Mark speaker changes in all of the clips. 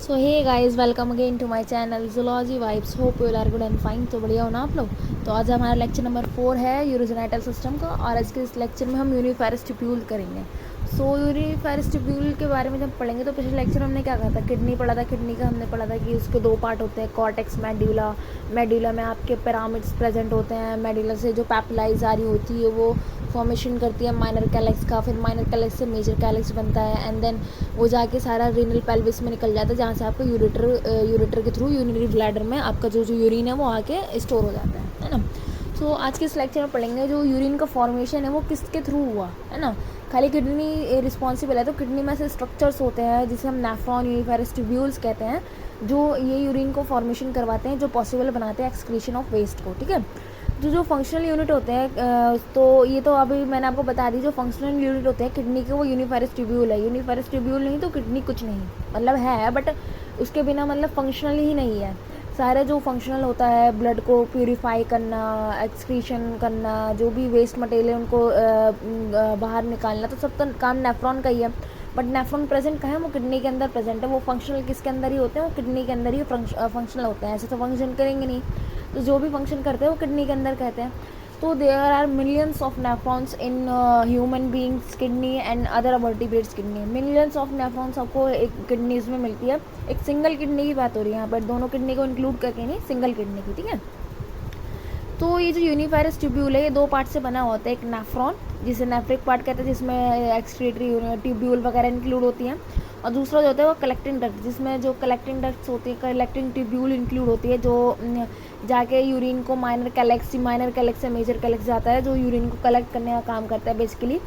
Speaker 1: So hey guys, welcome again to my channel zoology vibes. Hope you are good and fine. तो बढ़िया हो ना आप लोग। तो आज हमारा लेक्चर नंबर 4 है यूरोजेनेटल सिस्टम का, और आज के इस लेक्चर में हम यूनिफेरस ट्यूब्यूल करेंगे। सो यूनिफेरस ट्यूब्यूल के बारे में जब पढ़ेंगे तो पिछले लेक्चर में हमने क्या कहा था, किडनी पढ़ा था। किडनी का हमने पढ़ा था कि उसके दो पार्ट होते हैं, कॉर्टेक्स, मेडुला। मेडुला में आपके पिरामिड्स प्रेजेंट होते हैं। मेडुला से जो पैपिलाइज आ रही होती है वो फॉर्मेशन करती है माइनर कैलेक्स का, फिर माइनर कैलेक्स से मेजर कैलेक्स बनता है, एंड देन वो जाके सारा रीनल पेल्विस में निकल जाता है, जहाँ से आपको यूरेटर के थ्रू यूरिनरी ब्लैडर में आपका जो यूरिन है वो आके स्टोर हो जाता है ना। सो आज के इस लेक्चर में पढ़ेंगे जो यूरिन का फॉर्मेशन है वो किसके थ्रू हुआ है ना। खाली किडनी रिस्पॉन्सिबल है, तो किडनी में ऐसे स्ट्रक्चर्स होते हैं जिसे हम नेफ्रॉन, यूनिफेरस ट्यूब्यूल्स कहते हैं, जो ये यूरिन को फॉर्मेशन करवाते हैं, जो पॉसिबल बनाते हैं एक्सक्रीशन ऑफ वेस्ट को। ठीक है, जो फंक्शनल यूनिट होते हैं, तो ये तो अभी मैंने आपको बता दी, जो फंक्शनल यूनिट होते हैं किडनी के वो यूनिफेरस ट्यूब्यूल है। यूनिफेरस ट्यूब्यूल नहीं तो किडनी कुछ नहीं, मतलब है बट उसके बिना मतलब फंक्शनल ही नहीं है। सारे जो फंक्शनल होता है, ब्लड को प्यूरिफाई करना, एक्सक्रीशन करना, जो भी वेस्ट मटेरियल उनको बाहर निकालना, तो सब तो काम नेफ्रॉन का ही है। बट नेफ्रॉन प्रेजेंट कहाँ है, वो किडनी के अंदर प्रेजेंट है। वो फंक्शनल किसके अंदर ही होते हैं, वो किडनी के अंदर ही फंक्शनल होते हैं। ऐसे तो फंक्शन करेंगे नहीं, तो जो भी फंक्शन करते हैं वो किडनी के अंदर कहते हैं। तो there are millions of nephrons in human beings kidney and other vertebrates kidney. Millions of nephrons आपको एक किडनीज में मिलती है। एक सिंगल किडनी की बात हो रही है यहाँ पर, दोनों किडनी को इंक्लूड करके नहीं, सिंगल किडनी की। ठीक है, तो ये जो यूनिफेरस ट्यूब्यूल है ये दो पार्ट से बना होता है। एक नेफ्रॉन, जिसे नेफ्रिक पार्ट कहते हैं, जिसमें एक्सक्रीटरी ट्यूब्यूल वगैरह इंक्लूड होती हैं, और दूसरा जो होता है वो कलेक्टिंग डक्ट, जिसमें जो कलेक्टिंग डक्ट्स होती है, कलेक्टिंग ट्यूब्यूल इंक्लूड होती है, जो जाके यूरिन को माइनर कैलेक्स से मेजर कैलेक्स जाता है, जो यूरिन को कलेक्ट करने का काम करता है बेसिकली।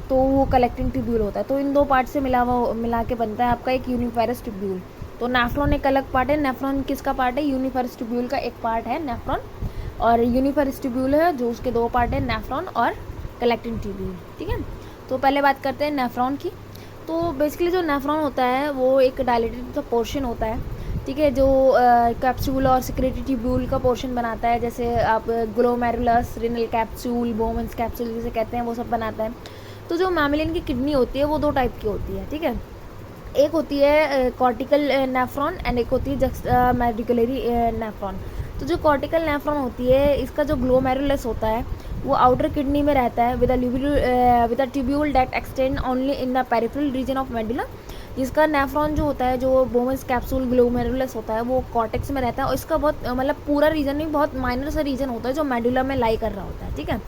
Speaker 1: तो वो कलेक्टिंग ट्यूब्यूल होता है। तो इन दो पार्ट से मिला के बनता है आपका एक यूनिफेरस ट्यूब्यूल। तो नेफ्रॉन एक अलग पार्ट है। नेफ्रॉन किसका पार्ट है, यूनिफेरस ट्यूब्यूल का एक पार्ट है नेफ्रॉन, और यूनिफेरस ट्यूब्यूल है जो उसके दो पार्ट है, नेफ्रॉन और कलेक्टिंग ट्यूब्यूल। ठीक है, तो पहले बात करते हैं नेफ्रॉन की। तो बेसिकली जो नेफ्रॉन होता है वो एक डायलेटेड सा पोर्शन होता है, ठीक है, जो कैप्सूल और सिक्रेटरी ट्यूब्यूल का पोर्शन बनाता है। जैसे आप glomerulus, renal capsule, Bowman's capsule जिसे कहते हैं, वो सब बनाता है। तो जो मैमिलियन की किडनी होती है वो दो टाइप की होती है। ठीक है, एक होती है कॉर्टिकल नेफ्रॉन एंड एक होती है जक्स्टा मेडुलरी नेफ्रॉन। तो जो कॉर्टिकल नेफ्रॉन होती है, इसका जो ग्लोमेरुलस होता है वो आउटर किडनी में रहता है, with a tubule that extend only in the peripheral region of medulla. जिसका नेफ्रॉन जो होता है, जो बोमन्स कैप्सूल ग्लोमेरुलस होता है, वो कॉर्टेक्स में रहता है, और इसका बहुत मतलब पूरा रीजन नहीं, बहुत माइनर सा रीजन होता है जो मेडुला में लाई कर रहा होता है। ठीक है,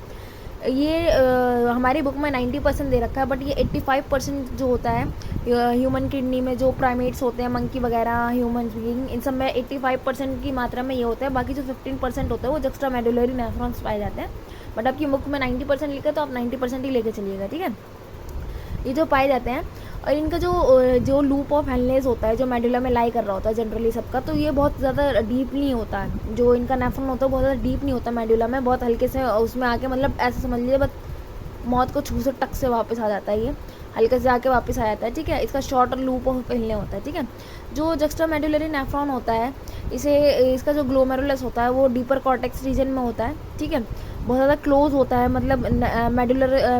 Speaker 1: ये हमारी बुक में 90% दे रखा है, बट ये 85% जो होता है ह्यूमन किडनी में, जो प्राइमेट्स होते हैं, मंकी वगैरह, ह्यूमन बीइंग, इन सब में 85% की मात्रा में ये होता है। बाकी जो 15% होता है वो जक्स्ट्रा मेडुलरी नेफ्रॉन्स पाए जाते हैं। बट आपकी बुक में 90% लिखा है, तो आप 90% ही लेके चलिएगा। ठीक है, ये जो पाए जाते हैं, और इनका जो लूप ऑफ हेलनेस होता है, जो मेडुला में लाई कर रहा होता है जनरली सबका, तो ये बहुत ज़्यादा डीप नहीं होता है। जो इनका नेफ्रॉन होता है बहुत ज़्यादा डीप नहीं होता मेडुला में, बहुत हल्के से उसमें आके, मतलब ऐसे समझ लीजिए बस मौत को छू से टक से वापस आ जाता है, ये हल्के से आके वापस आ जाता है। ठीक है, इसका शॉर्टर लूप ऑफ हिलने होता है। ठीक है, जो जक्स्ट्रा मेडुलरी नेफ्रॉन होता है, इसका जो ग्लोमेरुलस होता है वो डीपर कॉर्टेक्स रीजन में होता है। ठीक है, बहुत ज़्यादा क्लोज होता है, मतलब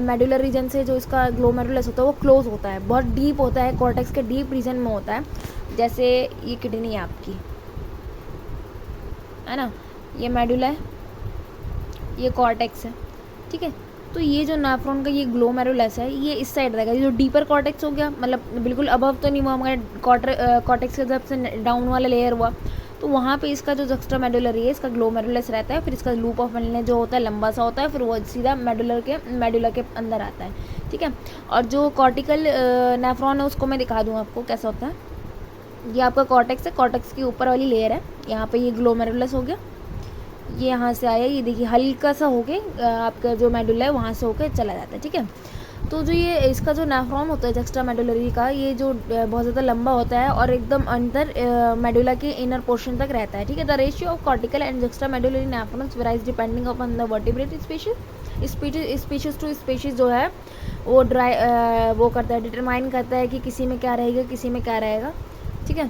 Speaker 1: मेडुलर रीजन से जो इसका ग्लोमेरुलस होता है वो क्लोज होता है, बहुत डीप होता है, कॉर्टेक्स के डीप रीजन में होता है। जैसे ये किडनी है आपकी, है ना, ये मेडुला है, ये कॉर्टेक्स है। ठीक है, तो ये जो नेफ्रॉन का ये ग्लोमेरुलस है, ये इस साइड रहेगा। ये जो डीपर कॉर्टेक्स हो गया, मतलब बिल्कुल अबव तो नहीं हुआ हमारे कॉर्टेक्स के तरफ से डाउन वाला लेयर हुआ, तो वहाँ पे इसका जो जक्स्ट्रा मेडुलरी है, इसका ग्लोमेरुलस रहता है। फिर इसका लूप ऑफ मिलने जो होता है लंबा सा होता है, फिर वो सीधा मेडुला के अंदर आता है। ठीक है, और जो कॉर्टिकल नेफ्रॉन है उसको मैं दिखा दूँ आपको कैसा होता है। ये आपका कॉर्टेक्स है, कॉर्टेक्स की ऊपर वाली लेयर है, यहाँ पे ये ग्लोमेरुलस हो गया, ये यहाँ से आया, ये देखिए हल्का सा होके आपका जो मेडुला है वहाँ से होके चला जाता है। ठीक है, तो जो ये इसका जो नेफ्रॉन होता है जक्स्ट्रा मेडुलरी का, ये जो बहुत ज़्यादा लंबा होता है और एकदम अंदर मेडुला के इनर पोर्शन तक रहता है। ठीक है, the ratio of cortical and juxtamedullary nephrons varies depending upon the vertebrate species to species जो है वो वो करता है, डिटरमाइन करता है कि किसी में क्या रहेगा, किसी में क्या रहेगा। ठीक है,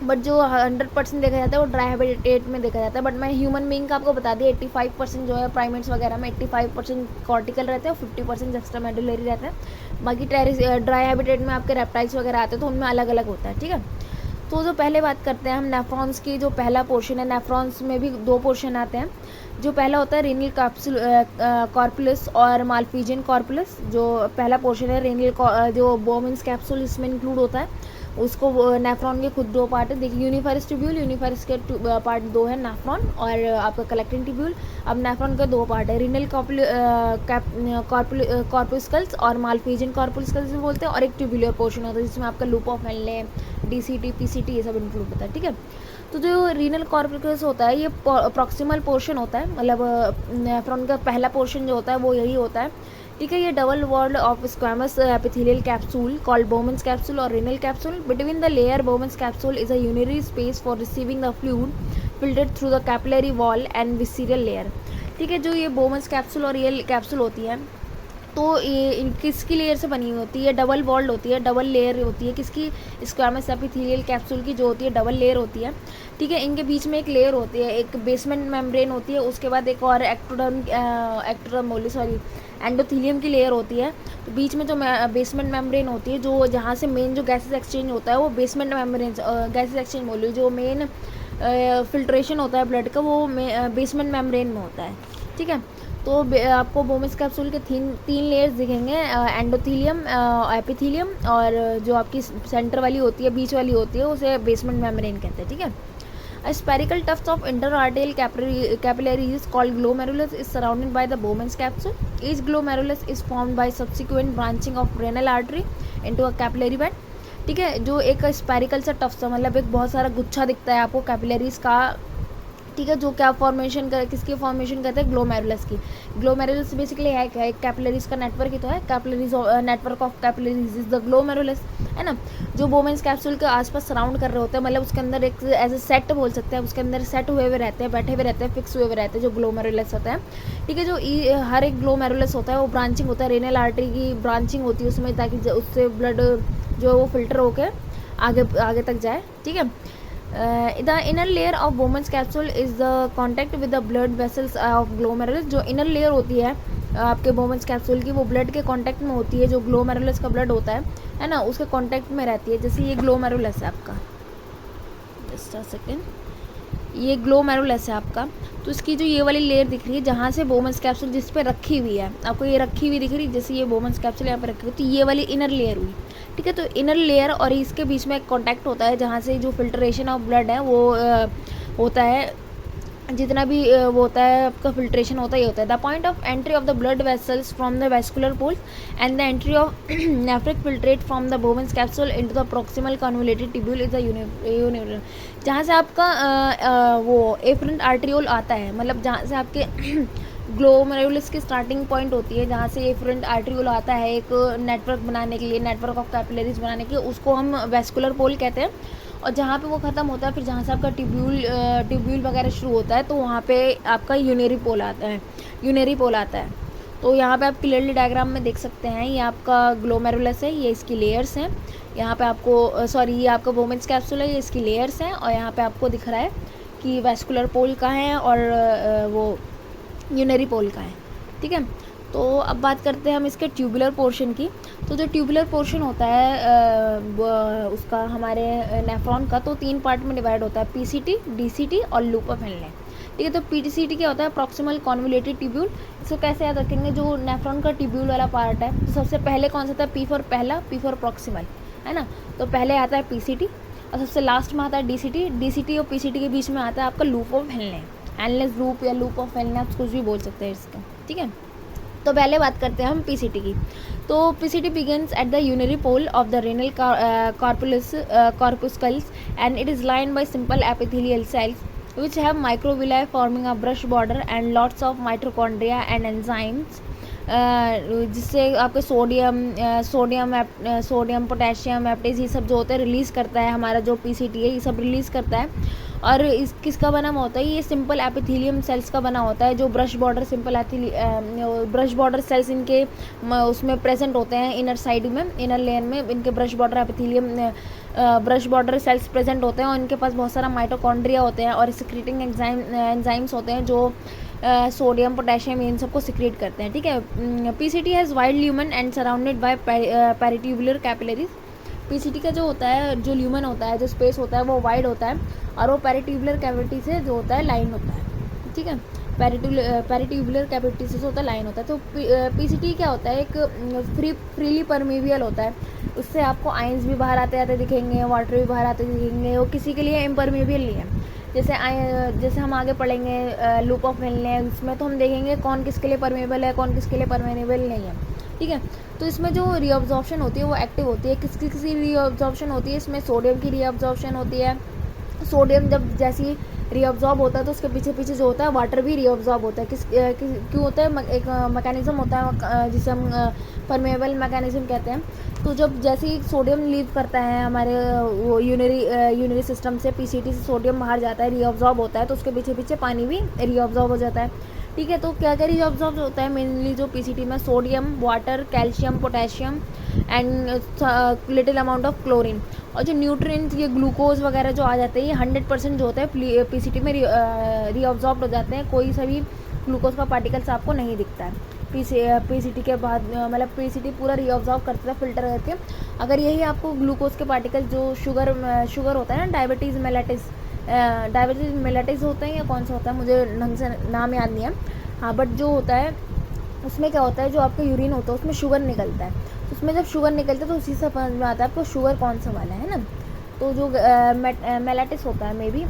Speaker 1: बट जो 100% देखा जाता है वो ड्राई हैबिटेट में देखा जाता है। बट मैं ह्यूमन बीइंग का आपको बता दिया, 85% जो है प्राइमेट्स वगैरह में 85% कॉर्टिकल रहते हैं और 50% जक्स्ट्रा मेडुलरी रहता है। बाकी ड्राई हैबिटेट में आपके रेप्टाइल्स वगैरह आते हैं, तो उनमें अलग अलग होता है। ठीक है, तो जो पहले बात करते हैं हम नेफ्रॉन्स की, जो पहला पोर्शन है, नेफ्रॉन्स में भी 2 पोर्शन आते हैं। जो पहला होता है रेनियल कैप्सूल कॉर्पुलस और माल्फिजियन कॉर्पुलस। जो पहला पोर्शन है रेनियल जो बोमेंस कैप्सूल इसमें इंक्लूड होता है, उसको नेफ्रॉन के खुद 2 पार्ट है। देखिए यूनिफेरस ट्यूब्यूल, यूनिफेरस के पार्ट 2 है नेफ्रॉन, और आपका कलेक्टिंग ट्यूब्यूल। अब नेफ्रॉन के 2 पार्ट है, रीनल कॉर्पुस्कल्स और माल्फिजियन कॉर्पुस्कल्स भी बोलते हैं, और एक ट्यूब्यूलर पोर्शन होता है जिसमें आपका loop of Henle, DCT, PCT ये सब इंक्लूड होता है। ठीक है, तो जो रीनल कॉर्पुस्कल्स होता है ये प्रॉक्सिमल पोर्शन होता है, मतलब नेफ्रॉन का पहला पोर्शन जो होता है वो यही होता है। ठीक है, ये double walled of squamous epithelial capsule called Bowman's capsule और renal capsule. Between the layer Bowman's capsule is a unitary space for receiving the fluid filtered through the capillary wall and visceral layer. ठीक है, जो ये बोमेंस capsule और ये capsule होती है, तो ये किसकी लेयर से बनी हुई होती है? डबल वॉल्ड होती है, डबल लेयर होती है। किसकी? स्क्वामस एपिथेलियल कैप्सूल की जो होती है डबल लेयर होती है। ठीक है, इनके बीच में एक लेयर होती है, एक बेसमेंट मेम्ब्रेन होती है, उसके बाद एक और एंडोथीलियम की लेयर होती है। तो बीच में जो बेसमेंट मेम्ब्रेन होती है, जो जहाँ से मेन जो गैसेस एक्सचेंज होता है वो बेसमेंट मेम्ब्रेन, गैसेस एक्सचेंज बोल जो मेन फिल्ट्रेशन होता है ब्लड का, वो बेसमेंट मेम्ब्रेन में होता है। ठीक है, तो आपको बोमेंस कैप्सूल के 3 लेयर्स दिखेंगे, एंडोथीलियम, एपिथीलियम, और जो आपकी सेंटर वाली होती है, बीच वाली होती है, उसे बेसमेंट मेम्ब्रेन कहते हैं। ठीक है, A spherical tuft of interarterial capillaries called glomerulus is surrounded by the Bowman's capsule. Each glomerulus is formed by subsequent branching of renal artery into a capillary bed. ठीक है, जो एक स्पेरिकल सा tuft, मतलब एक बहुत सारा गुच्छा दिखता है आपको कैपिलरीज का। ठीक है, जो क्या फॉर्मेशन कर, किसकी फॉर्मेशन करते हैं? ग्लोमेरुलस की। ग्लोमेरुलस बेसिकली है क्या? एक कैपिलरीज का नेटवर्क ही तो है, capillaries network of capillaries is the glomerulus, है ना, जो बोमेंस कैप्सूल के आसपास सराउंड कर रहे होते हैं, मतलब उसके अंदर एक एज ए सेट बोल सकते हैं, उसके अंदर सेट हुए हुए रहते हैं, बैठे हुए रहते हैं, फिक्स हुए हुए रहते हैं, जो ग्लोमेरुलस होता है। ठीक है, जो हर एक ग्लोमेरुलस होता है वो ब्रांचिंग होता है, रेनल आर्टरी की ब्रांचिंग होती है उसमें, ताकि उससे ब्लड जो वो फिल्टर होकर आगे तक जाए। ठीक है, the inner layer of Bowman's capsule is the contact with the blood vessels of glomerulus. जो inner layer होती है आपके बोमेंस कैप्सूल की, वो ब्लड के कांटेक्ट में होती है, जो ग्लोमेरुलस का ब्लड होता है ना, उसके कांटेक्ट में रहती है। जैसे ये ग्लोमेरुलस है आपका, जस्ट अ सेकेंड, ये ग्लोमेरुलस है आपका, तो इसकी जो ये वाली लेयर दिख रही है जहाँ से बोमेंस कैप्सूल जिस पे रखी हुई है, आपको ये रखी हुई दिख रही है, जैसे ये बोमेंस कैप्सूल यहाँ पे रखी हुई, तो ये वाली इनर लेयर हुई। ठीक है, तो इनर लेयर और इसके बीच में एक कॉन्टैक्ट होता है जहाँ से जो फिल्ट्रेशन ऑफ ब्लड है वो होता है, जितना भी वो होता है आपका फिल्ट्रेशन होता ही होता है। The point of entry of the blood vessels from the vascular poles and the entry of nephric filtrate from the Bowman's capsule into the proximal convoluted tubule is the universal, जहाँ से आपका वो efferent arteriole आता है, मतलब जहाँ से आपके ग्लोमेरुलस की स्टार्टिंग पॉइंट होती है, जहाँ से एफरेंट आर्ट्रियोल आता है एक नेटवर्क बनाने के लिए, नेटवर्क ऑफ कैपिलरीज बनाने के लिए, उसको हम वेस्कुलर पोल कहते हैं। और जहाँ पे वो ख़त्म होता है, फिर जहाँ से आपका ट्यूब्यूल वगैरह शुरू होता है, तो वहाँ पे आपका यूनेरी पोल आता है। तो यहाँ पे आप क्लियरली डायग्राम में देख सकते हैं, ये आपका ग्लोमेरुलस है, ये इसकी लेयर्स हैं। यहाँ पे आपको ये आपका बोमेंस कैप्सूल है, ये इसकी लेयर्स हैं, और यहाँ पे आपको दिख रहा है कि वेस्कुलर पोल का है और वो यूनेरी पोल का है। ठीक है, तो अब बात करते हैं हम इसके ट्यूबुलर पोर्शन की। तो जो ट्यूबुलर पोर्शन होता है उसका हमारे नेफ्रॉन का, तो 3 पार्ट में डिवाइड होता है, पीसीटी, डीसीटी और लूप ऑफ हेनले। ठीक है, तो पीसीटी क्या होता है? Proximal convoluted tubule. इसको कैसे याद रखेंगे? जो नेफ्रॉन का ट्यूब्यूल वाला पार्ट है, तो सबसे पहले कौन सा था? पी फॉर पहला, पी फॉर प्रॉक्सिमल, है ना, तो पहले आता है पीसीटी और सबसे लास्ट में आता है डीसीटी। डीसीटी और पीसीटी के बीच में आता है आपका loop of Henle, Henle's loop या लूप ऑफ हेनले, आप कुछ भी बोल सकते हैं इसका। ठीक है, तो पहले बात करते हैं हम पीसीटी की। तो PCT begins at the urinary pole of the renal corpuscles and it is lined by simple epithelial cells which have microvilli forming a brush border and lots of mitochondria and enzymes, जिससे आपके sodium potassium एप्टेज ये सब जो होता है release करता है, हमारा जो पीसीटी है ये सब रिलीज़ करता है। और इस किसका बना होता है? ये सिंपल एपिथेलियम सेल्स का बना होता है, जो brush border brush border cells इनके उसमें प्रेजेंट होते हैं, इनर साइड में, इनर लेयर में इनके brush border epithelium brush border cells present होते हैं, और इनके पास बहुत सारा माइटोकॉन्ड्रिया होते हैं और सिक्रीटिंग एंजाइम्स होते हैं जो सोडियम पोटेशियम इन सबको सिक्रीट करते हैं। ठीक है, PCT has wide lumen and surrounded by peritubular capillaries. PCT का जो होता है, जो ल्यूमेन होता है, जो स्पेस होता है वो वाइड होता है और वो पेरिट्यूबुलर कैविटी से जो होता है लाइन होता है, ठीक है। पेरिट्यूबुलर कैविटी से जो होता है लाइन होता है। तो पीसीटी क्या होता है, एक फ्रीली परमेबियल होता है, उससे आपको आयंस भी बाहर आते आते दिखेंगे, वाटर भी बाहर आते दिखेंगे, वो किसी के लिए इम्परमेबियल नहीं है। जैसे हम आगे पढ़ेंगे लूप ऑफ मिलने, उसमें तो हम देखेंगे कौन किसके लिए परमेबल है, कौन किसके लिए परमेबल नहीं है, ठीक है। तो इसमें जो रीअब्जॉर्प्शन होती है वो एक्टिव होती है। किसी रीअब्जॉर्प्शन होती है, इसमें सोडियम की रीअब्जॉर्प्शन होती है। सोडियम जब जैसी रीअब्जॉर्ब होता है तो उसके पीछे पीछे जो होता है वाटर भी रीअब्जॉर्ब होता है। क्यों होता है, एक मैकेनिज्म होता है जिसे हम परमेबल मैकेनिज्म कहते हैं। तो जब जैसे ही सोडियम लीव करता है हमारे वो यूनरी सिस्टम से, पीसीटी से सोडियम बाहर जाता है, रीअब्जॉर्ब होता है, तो उसके पीछे पीछे पानी भी रीअब्जॉर्ब हो जाता है, ठीक है। तो क्या क्या रीअब्जॉर्ब होता है मेनली जो पीसीटी में, sodium, water, calcium, potassium and little amount of chlorine. और जो न्यूट्रिएंट्स, ये ग्लूकोज वगैरह जो आ जाते हैं, ये 100% जो होता है पीसीटी में रीअब्जॉर्ब हो जाते हैं। कोई सा भी ग्लूकोज का पार्टिकल्स आपको नहीं दिखता है पीसीटी के बाद, मतलब पीसीटी पूरा रीअब्जॉर्ब करता है फिल्टर करके। अगर यही आपको ग्लूकोज के पार्टिकल्स, जो शुगर होता है ना, डायबिटीज़ मेलेटिस होते हैं या कौन सा होता है, मुझे ढंग से नाम याद नहीं है, हाँ, बट जो होता है उसमें क्या होता है, जो आपका यूरिन होता है उसमें शुगर निकलता है। तो उसमें जब शुगर निकलता है तो उसी से समझ में आता है आपको शुगर कौन सा वाला है ना। तो जो मेलेटिस होता है मे बी,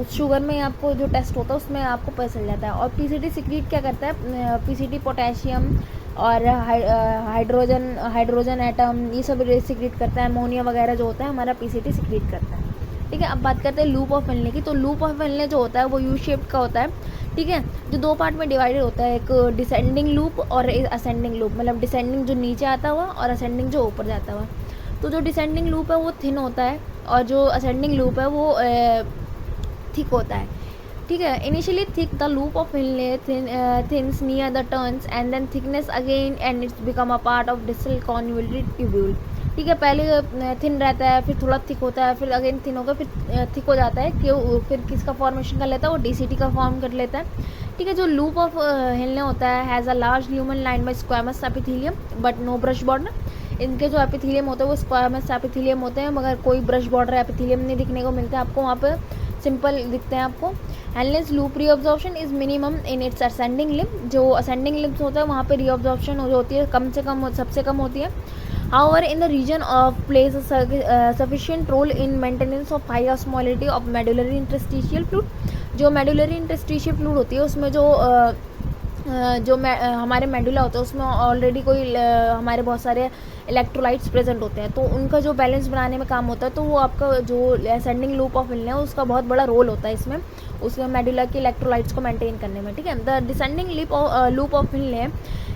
Speaker 1: उस शुगर में आपको जो टेस्ट होता है उसमें आपको पता चल जाता है। और पीसीटी सिक्रीट क्या करता है, पीसीटी पोटेशियम और हाइड्रोजन एटम, ये सब सिक्रीट करता है। अमोनिया वगैरह जो होता है हमारा पीसीटी सिक्रीट करता है, ठीक है। अब बात करते हैं लूप ऑफ मिलने की। तो लूप ऑफ मिलने जो होता है वो यू शेप्ड का होता है, ठीक है, जो दो पार्ट में डिवाइडेड होता है, एक डिसेंडिंग लूप और एक असेंडिंग लूप, मतलब डिसेंडिंग जो नीचे आता हुआ और असेंडिंग जो ऊपर जाता हुआ। तो जो डिसेंडिंग लूप है वो थिन होता है और जो असेंडिंग लूप है वो थिक होता है, ठीक है। Initially thick, the loop of Henle thins near the turns and then thickness again and it's become a part of distal convoluted tubule, ठीक है। पहले थिन रहता है, फिर थोड़ा थिक होता है, फिर अगेन थिन होगा, फिर थिक हो जाता है, कि फिर किसका फॉर्मेशन कर लेता है, वो डीसीटी का फॉर्म कर लेता है, ठीक है। जो लूप ऑफ हिलने होता है has a large lumen line by squamous epithelium but no brush border. इनके जो एपिथेलियम होता है वो स्क्वामस एपिथेलियम होते हैं, मगर कोई ब्रश बॉर्डर एपिथेलियम नहीं दिखने को मिलता है आपको वहाँ पे, सिंपल दिखते हैं आपको। हेलनेस loop reabsorption is minimum in its ascending limb. जो असेंडिंग लिम्स होता है वहाँ पे रीअब्जॉर्प्शन जो होती है कम से कम, सबसे कम होती है। However, in the region of plays a sufficient role in maintenance of high osmolality of medullary interstitial fluid। जो medullary interstitial fluid होती है उसमें हमारे मेडुला होता है उसमें ऑलरेडी हमारे बहुत सारे इलेक्ट्रोलाइट्स प्रेजेंट होते हैं, तो उनका जो बैलेंस बनाने में काम होता है। तो वो आपका जो असेंडिंग लूप ऑफ मिलने है उसका बहुत बड़ा रोल होता है उसमें मेडुला के इलेक्ट्रोलाइट्स को मेंटेन करने में, ठीक है। The descending loop of Henle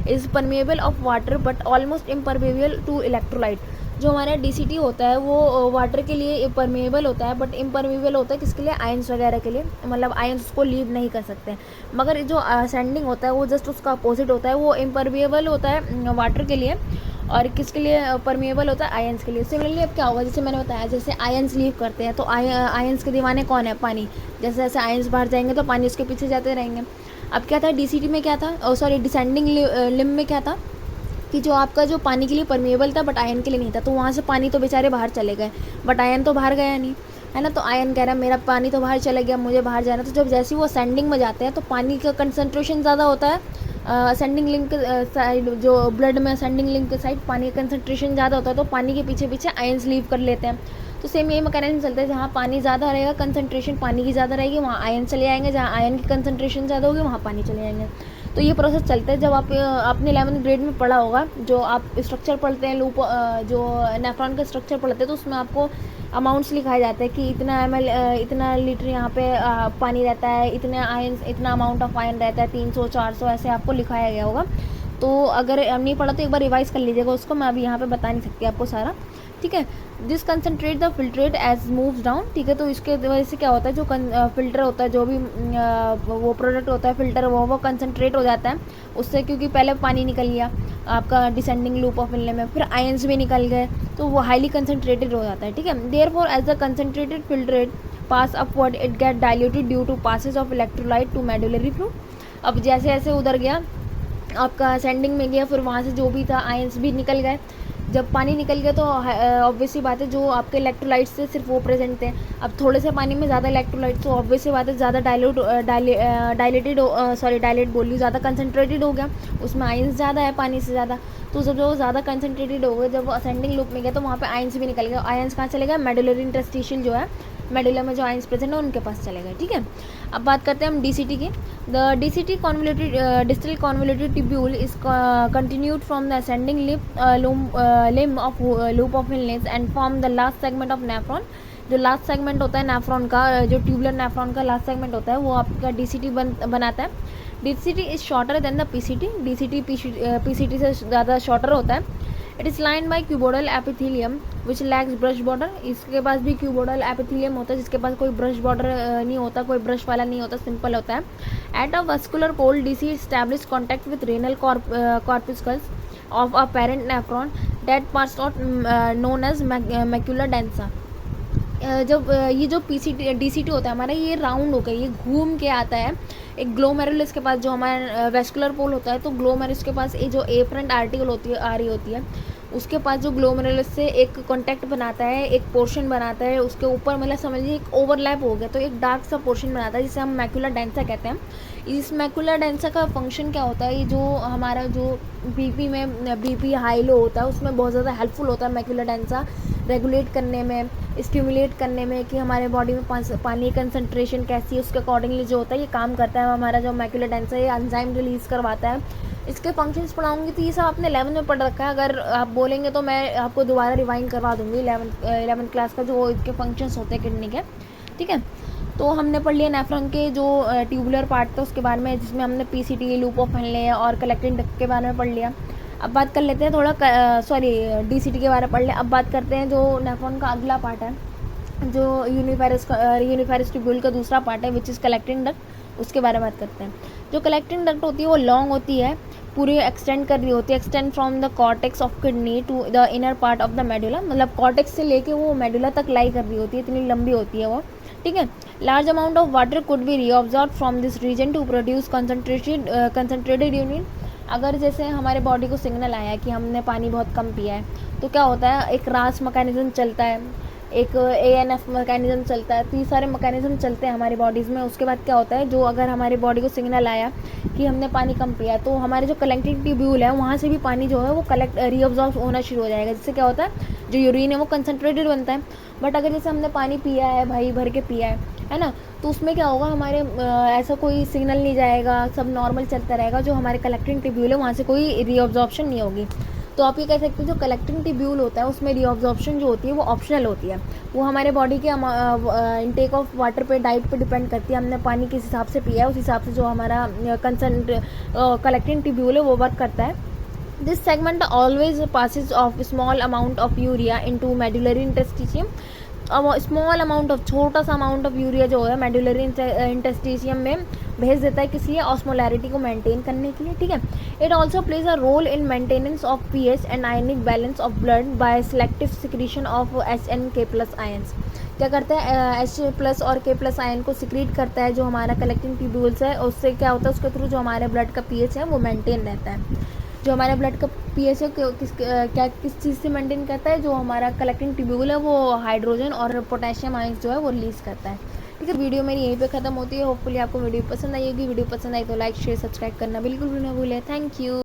Speaker 1: is permeable of water but almost impermeable to electrolyte. जो हमारा डीसीटी होता है वो वाटर के लिए परमेबल होता है बट इम्परमेबल होता है किसके लिए, आयंस वगैरह के लिए, मतलब आयंस उसको लीव नहीं कर सकते। मगर जो असेंडिंग होता है वो जस्ट उसका अपोजिट होता है, वो इम्परमेबल होता है वाटर के लिए और किसके लिए परमेबल होता है, आयंस के लिए। सिमिलरली अब क्या होगा, जैसे मैंने बताया, जैसे आयंस लीव करते हैं तो आयंस के दीवाने कौन है, पानी। जैसे जैसे आयंस बाहर जाएंगे तो पानी उसके पीछे जाते रहेंगे। अब क्या था डीसीटी में, क्या था, सॉरी डिसेंडिंग लिम्ब में क्या था कि जो आपका जो पानी के लिए परमेबल था बट आयन के लिए नहीं था, तो वहाँ से पानी तो बेचारे बाहर चले गए बट आयन तो बाहर गया नहीं, है ना। तो आयन कह रहा है मेरा पानी तो बाहर चला गया, मुझे बाहर जाना। तो जब जैसे वो असेंडिंग में जाते हैं तो पानी का कंसनट्रेशन ज़्यादा होता है, असेंडिंग लिंक के साइड, जो ब्लड में असेंडिंग लिंक के साइड पानी का कंसनट्रेशन ज़्यादा होता है, तो पानी के पीछे पीछे आयंस लीव कर लेते हैं। तो सेम यही मैकेनिज्म चलता है, जहाँ पानी ज़्यादा रहेगा, कंसनट्रेशन पानी की ज़्यादा रहेगी, वहाँ आयन चले आएंगे, जहाँ आयन की कंसनट्रेशन ज़्यादा होगी वहाँ पानी चले आएंगे। तो ये प्रोसेस चलता है। जब आपने 11th ग्रेड में पढ़ा होगा, जो आप स्ट्रक्चर पढ़ते हैं लूप, जो नेफ्रॉन का स्ट्रक्चर पढ़ते हैं, तो उसमें आपको अमाउंट्स लिखाए जाते हैं कि इतना ml, इतना लीटर यहाँ पे पानी रहता है, इतने आयन, इतना अमाउंट ऑफ आयन रहता है, 300 400 ऐसे आपको लिखाया गया होगा। तो अगर नहीं पढ़ा तो एक बार रिवाइज कर लीजिएगा उसको, मैं अभी यहाँ पे बता नहीं सकती आपको सारा, ठीक है। This concentrate the filtrate as moves down, ठीक है। तो इसके वजह से क्या होता है, जो फिल्टर होता है, जो भी वो प्रोडक्ट होता है फिल्टर, वो कंसनट्रेट हो जाता है उससे, क्योंकि पहले पानी निकल गया आपका डिसेंडिंग लूप ऑफ मिलने में, फिर आयंस भी निकल गए, तो वो हाईली कंसनट्रेटेड हो जाता है, ठीक है। Therefore as the concentrated filtrate pass upward it get diluted due to passage of electrolyte to medullary fluid. अब जैसे जैसे उधर गया आपका असेंडिंग में गया, फिर वहाँ से जो भी था आयंस भी निकल गए, जब पानी निकल गया तो ऑब्वियसली बात है जो आपके इलेक्ट्रोलाइट्स थे सिर्फ वो प्रेजेंट थे। अब थोड़े से पानी में ज़्यादा इलेक्ट्रोलाइट्स, तो ऑब्वियसली बात है ज़्यादा डायलेट बोल रही, ज़्यादा कंसनट्रेटेड हो गया, उसमें आयंस ज़्यादा है पानी से ज़्यादा। तो जब वो ज़्यादा कंसनट्रेटेड हो गए, जब वो असेंडिंग लूप में गया तो वहाँ पे आयंस भी निकल गया। आयंस कहाँ चले गए? मेडुलरी इंटरस्टिशियल जो है, मेडुला में जो आयंस प्रेजेंट है उनके पास चले गए। ठीक है, अब बात करते हैं हम डीसीटी की। The DCT convoluted distal convoluted tubule is continued from the ascending limb of loop of हिलनेस and form the last segment of nephron. जो लास्ट सेगमेंट होता है नेफ्रॉन का, जो ट्यूबुलर नेफ्रॉन का लास्ट सेगमेंट होता है वो आपका डीसीटी बनाता है। DCT is shorter than the PCT. DCT PCT से ज़्यादा शॉर्टर होता है। It is lined by cuboidal epithelium which lacks brush border. इसके पास भी क्यूबोडल एपिथेलियम होता है जिसके पास कोई ब्रश बॉर्डर नहीं होता, कोई ब्रश वाला नहीं होता, सिंपल होता है। At a vascular pole DC establish contact with renal corpuscles of a parent nephron that parts out known as macula densa. जब ये जो पीसीटी डीसीटी होता है हमारा, ये राउंड होकर ये घूम के आता है एक ग्लोमेरुलस के पास, जो हमारा वेस्कुलर पोल होता है। तो ग्लोमेरुलस के पास ये जो एफरेंट आर्टिकल आ रही होती है, उसके पास जो ग्लोमेरुलस से एक कॉन्टैक्ट बनाता है, एक पोर्शन बनाता है, उसके ऊपर मतलब समझिए एक ओवरलैप हो गया तो एक डार्क सा पोर्शन बनाता है जिसे हम मैक्यूला डेंसा कहते हैं। इस मैक्यूला डेंसा का फंक्शन क्या होता है? ये जो हमारा जो बीपी हाई लो होता है उसमें बहुत ज़्यादा हेल्पफुल होता है मैक्यूला डेंसा, रेगुलेट करने में, स्टिमुलेट करने में कि हमारे बॉडी में पानी कंसंट्रेशन कैसी है उसके अकॉर्डिंगली जो होता है ये काम करता है। हमारा जो मैक्यूला डेंसा है एंजाइम रिलीज़ करवाता है। इसके फंक्शंस पढ़ाऊंगी तो ये सब आपने 11th में पढ़ रखा है, अगर आप बोलेंगे तो मैं आपको दोबारा रिवाइंड करवा दूंगी 11th क्लास का जो इसके फंक्शंस होते हैं किडनी के। ठीक है, तो हमने पढ़ लिया नेफ्रॉन के जो ट्यूबुलर पार्ट था उसके बारे में, जिसमें हमने पीसीटी, लूप ऑफ हेनले और कलेक्टिंग डक्ट के बारे में पढ़ लिया। अब बात कर लेते हैं थोड़ा डीसीटी के बारे में पढ़ लिया। अब बात करते हैं जो नेफ्रॉन का अगला पार्ट है, जो यूनिफेरस ट्यूब्यूल का दूसरा पार्ट है विच इज़ कलेक्टिंग डक्ट, उसके बारे में बात करते हैं। जो कलेक्टिंग डक्ट होती है वो लॉन्ग होती है, पूरी एक्सटेंड कर रही होती है, extend from the cortex of kidney to the inner part of the medulla. मतलब कॉर्टेक्स से लेके वो मेडुला तक लाई कर रही होती है, इतनी लंबी होती है वो। ठीक है, large amount of water could be reabsorb from this region to produce concentrated urine. अगर जैसे हमारे बॉडी को सिग्नल आया कि हमने पानी बहुत कम पिया है तो क्या होता है, एक रास मैकेनिज्म चलता है, एक ANF मैकेनिज्म चलता है, तो ये सारे मैकेनिज्म चलते हैं हमारी बॉडीज़ में। उसके बाद क्या होता है, जो अगर हमारी बॉडी को सिग्नल आया कि हमने पानी कम पिया तो हमारे जो कलेक्टिंग ट्यूब्यूल है वहाँ से भी पानी जो है वो रीअब्जॉर्ब होना शुरू हो जाएगा, जिससे क्या होता है जो यूरिन है वो कंसनट्रेटेड बनता है। बट अगर जैसे हमने पानी पिया है, भाई भर के पिया है ना, तो उसमें क्या होगा, हमारे ऐसा कोई सिग्नल नहीं जाएगा, सब नॉर्मल चलता रहेगा, जो हमारे कलेक्टिंग ट्यूब्यूल है वहाँ से कोई रीअब्जॉर्प्शन नहीं होगी। तो आप ये कह सकते हैं जो कलेक्टिंग ट्यूब्यूल होता है उसमें रीअब्जॉर्प्शन जो होती है वो ऑप्शनल होती है, वो हमारे बॉडी के इनटेक ऑफ वाटर पे, डाइट पे डिपेंड करती है, हमने पानी किस हिसाब से पिया है उस हिसाब से जो हमारा कलेक्टिंग ट्यूब्यूल है वो वर्क करता है। This segment always passes of small amount of urea into medullary interstitium. अब स्मॉल अमाउंट ऑफ, छोटा सा अमाउंट ऑफ यूरिया जो है मेडुलरी इंटेस्टिशियम में भेज देता है, किस लिए? ऑस्मोलैरिटी को मेंटेन करने के लिए। ठीक है, it also plays a role in maintenance of pH and ionic balance of blood by selective secretion of HNK+ ions. क्या करता है, H+ और K+ आयन को सिक्रीट करता है जो हमारा कलेक्टिंग ट्यूब्यूल्स है, उससे क्या होता है उसके थ्रू जो हमारे ब्लड का pH है वो मेंटेन रहता है। जो हमारे ब्लड का pH है किस चीज़ से मेंटेन करता है, जो हमारा कलेक्टिंग ट्यूब्यूल है वो हाइड्रोजन और पोटेशियम आयंस जो है वो रिलीज़ करता है। ठीक है, वीडियो मेरी यहीं पे ख़त्म होती है। होपफुली आपको वीडियो पसंद आई होगी। वीडियो पसंद आई तो लाइक शेयर सब्सक्राइब करना बिल्कुल भी ना भूलें। Thank you.